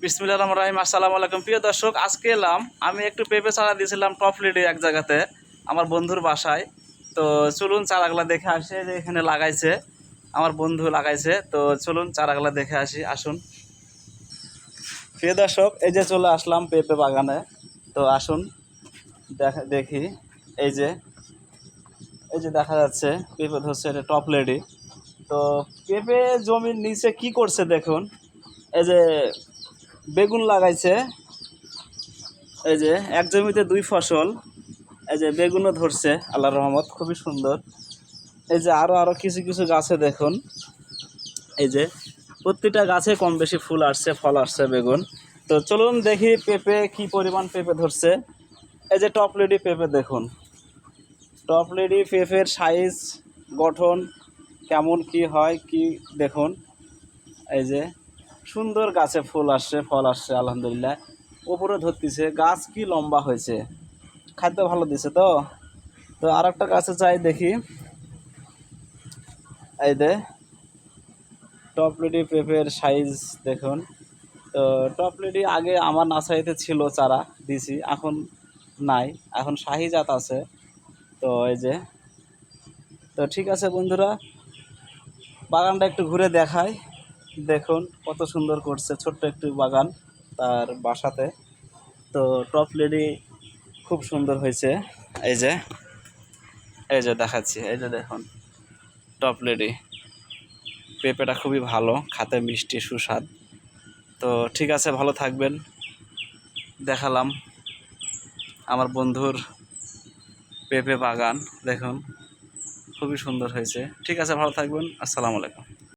বিসমিল্লাহির রহমানির রহিম। আসসালামু আলাইকুম প্রিয় দর্শক, আজকে এলাম আমি একটু পেঁপে চারা দিয়েছিলাম টপ লিডে এক জায়গাতে আমার বন্ধুর বাসায়। তো চলুন চারাগুলা দেখে আসি। যে এখানে লাগাইছে আমার বন্ধু লাগাইছে, তো চলুন চারাগুলা দেখে আসি, আসুন। প্রিয় দর্শক, এই যে চলে আসলাম পেঁপে বাগানে। তো আসুন দেখি। এই যে দেখা যাচ্ছে পেঁপে ধরছে, এটা টপ লেডি। তো পেঁপে জমির নিচে কি করছে দেখুন। এই যে বেগুন লাগাইছে, এই যে এক জমিতে দুই ফসল। এই যে বেগুনও ধরছে আল্লাহর রহমত, খুবই সুন্দর। এই যে আরো কিছু কিছু গাছে দেখুন, এই যে প্রতিটা গাছে কম বেশি ফুল আসছে, ফল আসছে বেগুন। তো চলুন দেখি পেঁপে কি পরিমাণ পেঁপে ধরছে। এই যে টপ লেডি পেঁপে দেখুন, টপ লেডি পেঁপের সাইজ গঠন কেমন কি হয় কি দেখুন। এই যে সুন্দর গাছে ফুল আসছে, ফল আসছে আলহামদুলিল্লাহ। উপরে ধরতেছে, গাছ কি লম্বা হয়েছে, খাদ্য ভালো দিছে। তো তো আর একটা গাছে যাই দেখি। এই যে টপ লেডি পেঁপের সাইজ দেখুন। তো টপ লেডি আগে আমার নার্সারিতে ছিল, চারা দিছি, এখন নাই, এখন শাহি জাত আছে। তো এই যে, তো ঠিক আছে বন্ধুরা, বাগানটা একটু ঘুরে দেখাই। দেখুন কত সুন্দর করছে, ছোট্ট একটু বাগান তার বাসাতে। তো টপ লেডি খুব সুন্দর হয়েছে। এই যে দেখাচ্ছি, এই যে দেখুন টপ লেডি পেঁপেটা খুবই ভালো, খাতে মিষ্টি সুস্বাদ। তো ঠিক আছে, ভালো থাকবেন। দেখালাম আমার বন্ধুর পেঁপে বাগান, দেখুন খুবই সুন্দর হয়েছে। ঠিক আছে, ভালো থাকবেন। আসসালামু আলাইকুম।